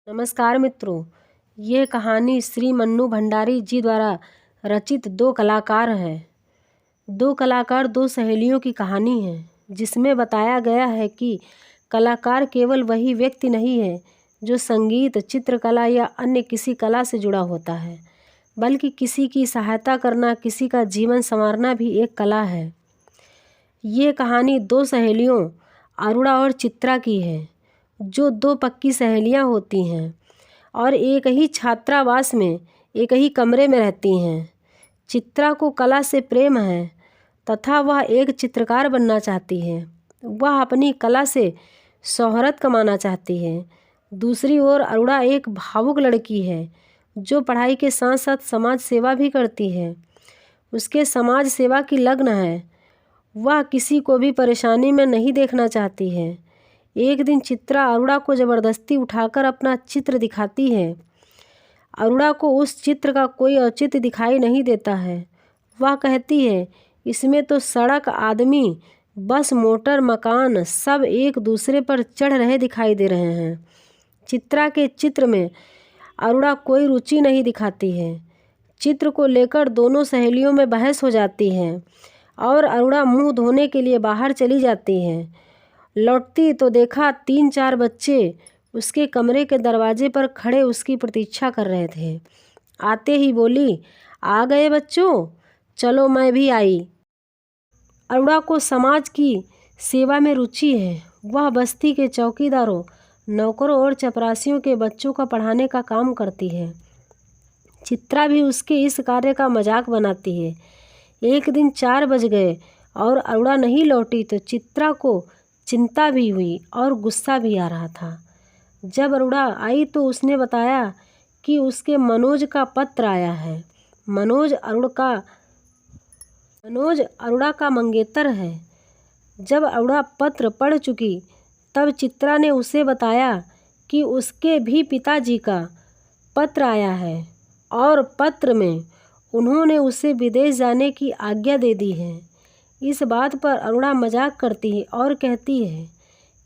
नमस्कार मित्रों, ये कहानी श्री मन्नू भंडारी जी द्वारा रचित दो कलाकार है। दो कलाकार दो सहेलियों की कहानी है, जिसमें बताया गया है कि कलाकार केवल वही व्यक्ति नहीं है जो संगीत, चित्रकला या अन्य किसी कला से जुड़ा होता है, बल्कि किसी की सहायता करना, किसी का जीवन संवारना भी एक कला है। ये कहानी दो सहेलियों अरुणा और चित्रा की है, जो दो पक्की सहेलियां होती हैं और एक ही छात्रावास में एक ही कमरे में रहती हैं। चित्रा को कला से प्रेम है तथा वह एक चित्रकार बनना चाहती है। वह अपनी कला से शोहरत कमाना चाहती है। दूसरी ओर अरुणा एक भावुक लड़की है जो पढ़ाई के साथ साथ समाज सेवा भी करती है। उसके समाज सेवा की लगन है। वह किसी को भी परेशानी में नहीं देखना चाहती है। एक दिन चित्रा अरुणा को ज़बरदस्ती उठाकर अपना चित्र दिखाती है। अरुणा को उस चित्र का कोई औचित्य दिखाई नहीं देता है। वह कहती है, इसमें तो सड़क, आदमी, बस, मोटर, मकान सब एक दूसरे पर चढ़ रहे दिखाई दे रहे हैं। चित्रा के चित्र में अरुणा कोई रुचि नहीं दिखाती है। चित्र को लेकर दोनों सहेलियों में बहस हो जाती है और अरुणा मुंह धोने के लिए बाहर चली जाती है। लौटती तो देखा 3-4 बच्चे उसके कमरे के दरवाजे पर खड़े उसकी प्रतीक्षा कर रहे थे। आते ही बोली, आ गए बच्चों, चलो मैं भी आई। अरुणा को समाज की सेवा में रुचि है। वह बस्ती के चौकीदारों, नौकरों और चपरासियों के बच्चों का पढ़ाने का काम करती है। चित्रा भी उसके इस कार्य का मजाक बनाती है। एक दिन 4 बज गए और अरुणा नहीं लौटी तो चित्रा को चिंता भी हुई और गुस्सा भी आ रहा था। जब अरुणा आई तो उसने बताया कि उसके मनोज का पत्र आया है। मनोज अरुणा का मंगेतर है। जब अरुणा पत्र पढ़ चुकी तब चित्रा ने उसे बताया कि उसके भी पिताजी का पत्र आया है और पत्र में उन्होंने उसे विदेश जाने की आज्ञा दे दी है। इस बात पर अरुणा मजाक करती है और कहती है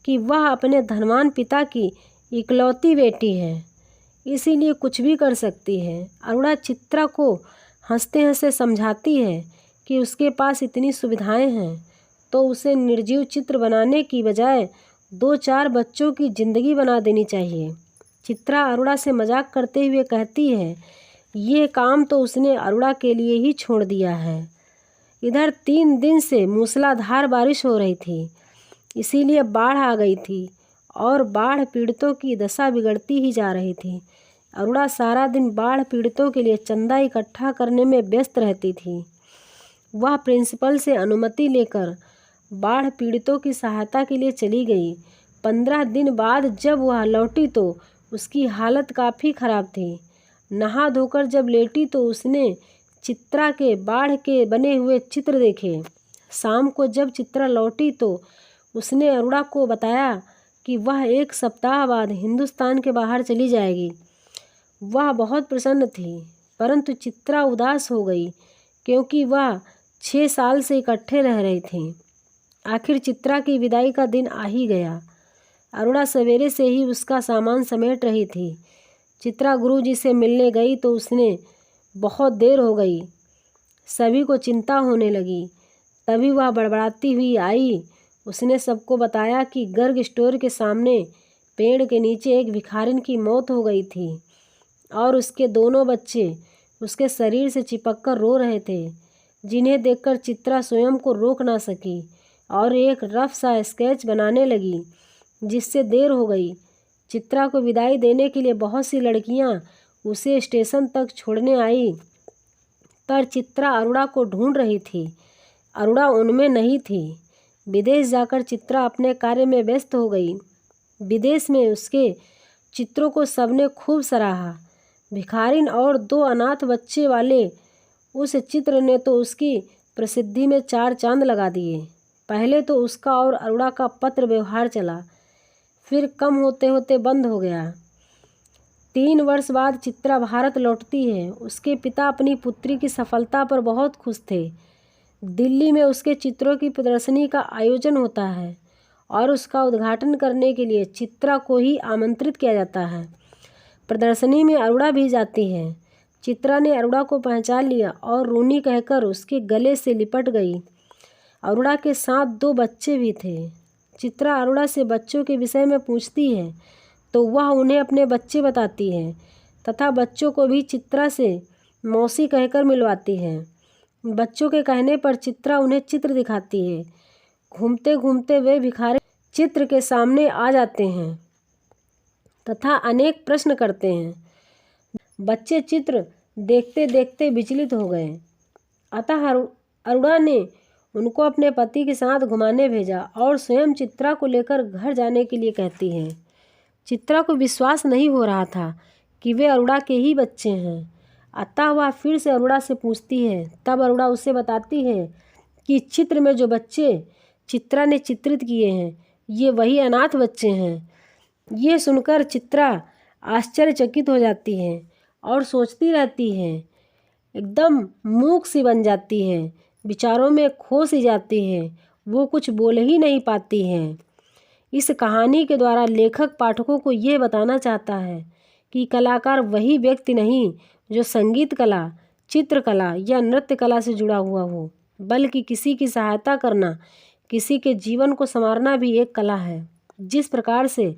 कि वह अपने धनवान पिता की इकलौती बेटी है, इसीलिए कुछ भी कर सकती है। अरुणा चित्रा को हंसते हंसते समझाती है कि उसके पास इतनी सुविधाएं हैं तो उसे निर्जीव चित्र बनाने की बजाय 2-4 बच्चों की ज़िंदगी बना देनी चाहिए। चित्रा अरुणा से मजाक करते हुए कहती है, ये काम तो उसने अरुणा के लिए ही छोड़ दिया है। इधर 3 दिन से मूसलाधार बारिश हो रही थी, इसीलिए बाढ़ आ गई थी और बाढ़ पीड़ितों की दशा बिगड़ती ही जा रही थी। अरुणा सारा दिन बाढ़ पीड़ितों के लिए चंदा इकट्ठा करने में व्यस्त रहती थी। वह प्रिंसिपल से अनुमति लेकर बाढ़ पीड़ितों की सहायता के लिए चली गई। 15 दिन बाद जब वह लौटी तो उसकी हालत काफ़ी खराब थी। नहा धोकर जब लेटी तो उसने चित्रा के बाढ़ के बने हुए चित्र देखे। शाम को जब चित्रा लौटी तो उसने अरुणा को बताया कि वह 1 सप्ताह बाद हिंदुस्तान के बाहर चली जाएगी। वह बहुत प्रसन्न थी, परंतु चित्रा उदास हो गई क्योंकि वह 6 साल से इकट्ठे रह रही थी। आखिर चित्रा की विदाई का दिन आ ही गया। अरुणा सवेरे से ही उसका सामान समेट रही थी। चित्रा गुरुजी से मिलने गई तो उसने बहुत देर हो गई। सभी को चिंता होने लगी। तभी वह बड़बड़ाती हुई आई। उसने सबको बताया कि गर्ग स्टोर के सामने पेड़ के नीचे एक भिखारिन की मौत हो गई थी और उसके दोनों बच्चे उसके शरीर से चिपककर रो रहे थे, जिन्हें देखकर चित्रा स्वयं को रोक ना सकी और एक रफ सा स्केच बनाने लगी, जिससे देर हो गई। चित्रा को विदाई देने के लिए बहुत सी लड़कियां उसे स्टेशन तक छोड़ने आई, पर चित्रा अरुणा को ढूंढ रही थी। अरुणा उनमें नहीं थी। विदेश जाकर चित्रा अपने कार्य में व्यस्त हो गई। विदेश में उसके चित्रों को सबने खूब सराहा। भिखारिन और 2 अनाथ बच्चे वाले उस चित्र ने तो उसकी प्रसिद्धि में 4 चांद लगा दिए। पहले तो उसका और अरुणा का पत्र व्यवहार चला, फिर कम होते होते बंद हो गया। 3 वर्ष बाद चित्रा भारत लौटती है। उसके पिता अपनी पुत्री की सफलता पर बहुत खुश थे। दिल्ली में उसके चित्रों की प्रदर्शनी का आयोजन होता है और उसका उद्घाटन करने के लिए चित्रा को ही आमंत्रित किया जाता है। प्रदर्शनी में अरुणा भी जाती है। चित्रा ने अरुणा को पहचान लिया और रूनी कहकर उसके गले से लिपट गई। अरुणा के साथ 2 बच्चे भी थे। चित्रा अरुणा से बच्चों के विषय में पूछती है तो वह उन्हें अपने बच्चे बताती है तथा बच्चों को भी चित्रा से मौसी कहकर मिलवाती है। बच्चों के कहने पर चित्रा उन्हें चित्र दिखाती है। घूमते घूमते वे भिखारी चित्र के सामने आ जाते हैं तथा अनेक प्रश्न करते हैं। बच्चे चित्र देखते देखते विचलित हो गए। अतः अरुणा ने उनको अपने पति के साथ घुमाने भेजा और स्वयं चित्रा को लेकर घर जाने के लिए कहती है। चित्रा को विश्वास नहीं हो रहा था कि वे अरुणा के ही बच्चे हैं। अतः वह फिर से अरुणा से पूछती है। तब अरुणा उसे बताती है कि चित्र में जो बच्चे चित्रा ने चित्रित किए हैं ये वही अनाथ बच्चे हैं। ये सुनकर चित्रा आश्चर्यचकित हो जाती है और सोचती रहती है, एकदम मूक सी बन जाती है, विचारों में खो सी जाती है, वो कुछ बोल ही नहीं पाती है। इस कहानी के द्वारा लेखक पाठकों को ये बताना चाहता है कि कलाकार वही व्यक्ति नहीं जो संगीत कला, चित्रकला या नृत्य कला से जुड़ा हुआ हो, बल्कि किसी की सहायता करना, किसी के जीवन को संवारना भी एक कला है। जिस प्रकार से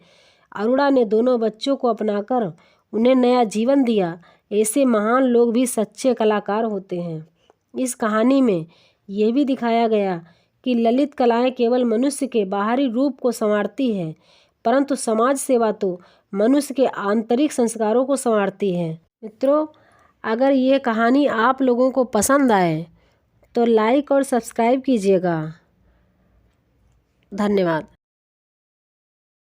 अरुणा ने दोनों बच्चों को अपनाकर उन्हें नया जीवन दिया, ऐसे महान लोग भी सच्चे कलाकार होते हैं। इस कहानी में यह भी दिखाया गया कि ललित कलाएं केवल मनुष्य के बाहरी रूप को संवारती है, परंतु समाज सेवा तो मनुष्य के आंतरिक संस्कारों को संवारती है। मित्रों, अगर ये कहानी आप लोगों को पसंद आए तो लाइक और सब्सक्राइब कीजिएगा। धन्यवाद।